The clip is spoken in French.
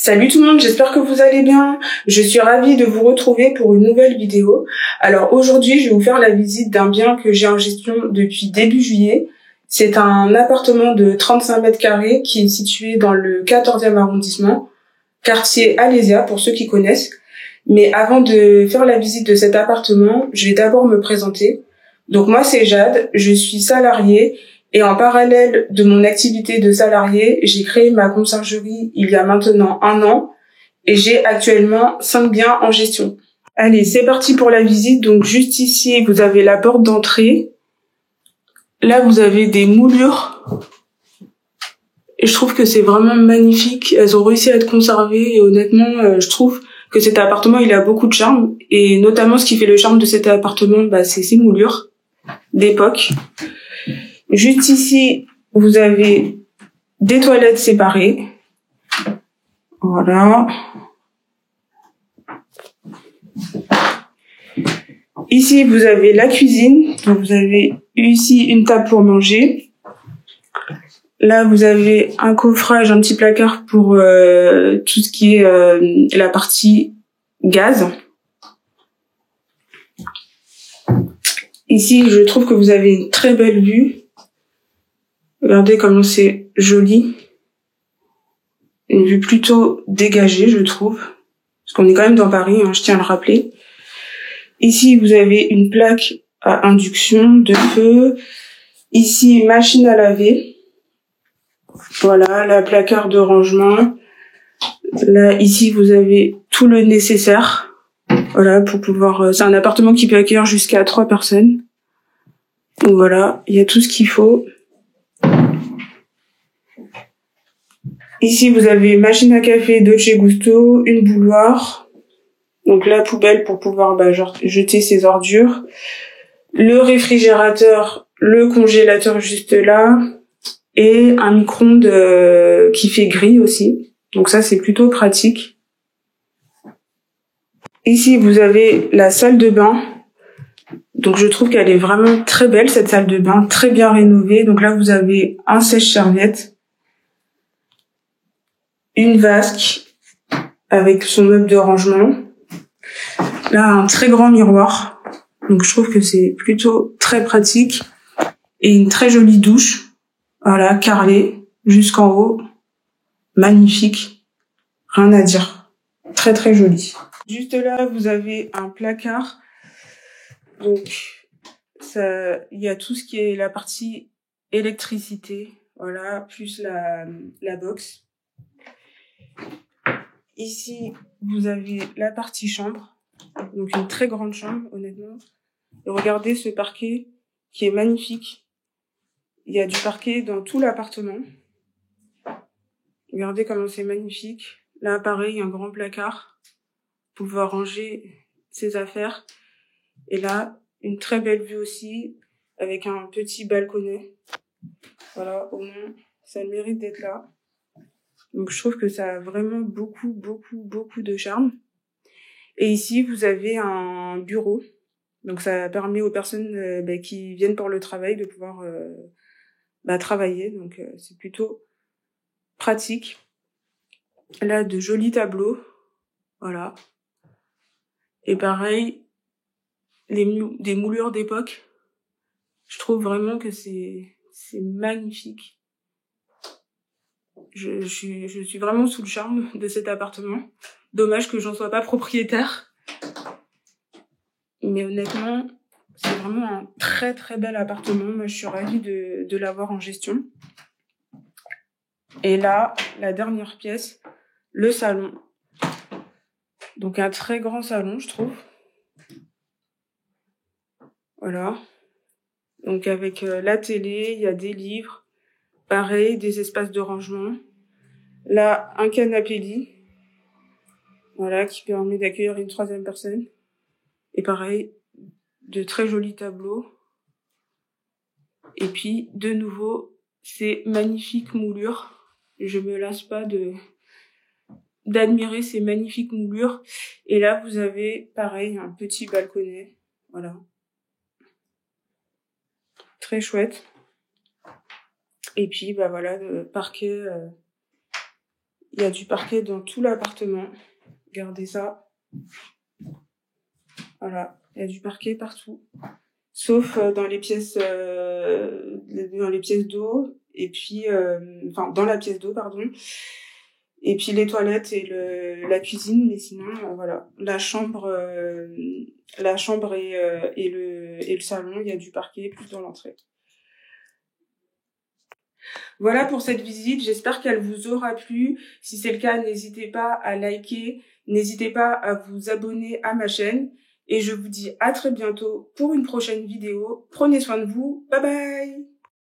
Salut tout le monde, j'espère que vous allez bien. Je suis ravie de vous retrouver pour une nouvelle vidéo. Alors aujourd'hui, je vais vous faire la visite d'un bien que j'ai en gestion depuis début juillet. C'est un appartement de 35 mètres carrés qui est situé dans le 14e arrondissement, quartier Alésia pour ceux qui connaissent. Mais avant de faire la visite de cet appartement, je vais d'abord me présenter. Donc moi c'est Jade, je suis salariée. Et en parallèle de mon activité de salarié, j'ai créé ma conciergerie il y a maintenant 1 an et j'ai actuellement 5 biens en gestion. Allez, c'est parti pour la visite. Donc juste ici, vous avez la porte d'entrée. Là, vous avez des moulures. Et je trouve que c'est vraiment magnifique. Elles ont réussi à être conservées et honnêtement, je trouve que cet appartement, il a beaucoup de charme. Et notamment, ce qui fait le charme de cet appartement, c'est ses moulures d'époque. Juste ici, vous avez des toilettes séparées. Voilà. Ici, vous avez la cuisine. Donc, vous avez ici une table pour manger. Là, vous avez un coffrage, un petit placard pour tout ce qui est la partie gaz. Ici, je trouve que vous avez une très belle vue. Regardez comment c'est joli. Une vue plutôt dégagée, je trouve. Parce qu'on est quand même dans Paris, je tiens à le rappeler. Ici, vous avez une plaque à induction de feu. Ici, machine à laver. Voilà, la placard de rangement. Là, ici, vous avez tout le nécessaire. Voilà, pour pouvoir... c'est un appartement qui peut accueillir jusqu'à 3 personnes. Donc voilà, il y a tout ce qu'il faut. Ici, vous avez machine à café Dolce Gusto, une bouilloire. Donc la poubelle pour pouvoir jeter ses ordures. Le réfrigérateur, le congélateur juste là. Et un micro-ondes qui fait gris aussi. Donc ça, c'est plutôt pratique. Ici, vous avez la salle de bain. Donc je trouve qu'elle est vraiment très belle, cette salle de bain, très bien rénovée. Donc là, vous avez un sèche-serviette. Une vasque avec son meuble de rangement. Là, un très grand miroir. Donc, je trouve que c'est plutôt très pratique. Et une très jolie douche. Voilà, carrelée jusqu'en haut. Magnifique. Rien à dire. Très, très joli. Juste là, vous avez un placard. Donc, il y a tout ce qui est la partie électricité. Voilà, plus la box. Ici, vous avez la partie chambre. Donc, une très grande chambre, honnêtement. Et regardez ce parquet qui est magnifique. Il y a du parquet dans tout l'appartement. Regardez comment c'est magnifique. Là, pareil, un grand placard pour pouvoir ranger ses affaires. Et là, une très belle vue aussi, avec un petit balconnet. Voilà, au moins, ça mérite d'être là. Donc, je trouve que ça a vraiment beaucoup, beaucoup, beaucoup de charme. Et ici, vous avez un bureau. Donc, ça permet aux personnes qui viennent pour le travail de pouvoir travailler. Donc, c'est plutôt pratique. Là, de jolis tableaux. Voilà. Et pareil, des moulures d'époque. Je trouve vraiment que c'est magnifique. Je suis vraiment sous le charme de cet appartement. Dommage que j'en sois pas propriétaire. Mais honnêtement, c'est vraiment un très très bel appartement. Moi, je suis ravie de l'avoir en gestion. Et là, la dernière pièce, le salon. Donc un très grand salon, je trouve. Voilà. Donc avec la télé, il y a des livres. Pareil, des espaces de rangement. Là, un canapé lit. Voilà, qui permet d'accueillir une 3e personne. Et pareil, de très jolis tableaux. Et puis, de nouveau, ces magnifiques moulures. Je me lasse pas d'admirer ces magnifiques moulures. Et là, vous avez, pareil, un petit balconnet. Voilà. Très chouette. Et puis, voilà, le parquet Il y a du parquet dans tout l'appartement. Regardez ça. Voilà, il y a du parquet partout. Sauf dans les pièces d'eau et puis enfin dans la pièce d'eau pardon, et puis les toilettes et la cuisine, mais sinon voilà, la chambre et le salon, il y a du parquet plus dans l'entrée. Voilà pour cette visite, j'espère qu'elle vous aura plu. Si c'est le cas, n'hésitez pas à liker, n'hésitez pas à vous abonner à ma chaîne. Et je vous dis à très bientôt pour une prochaine vidéo. Prenez soin de vous. Bye bye!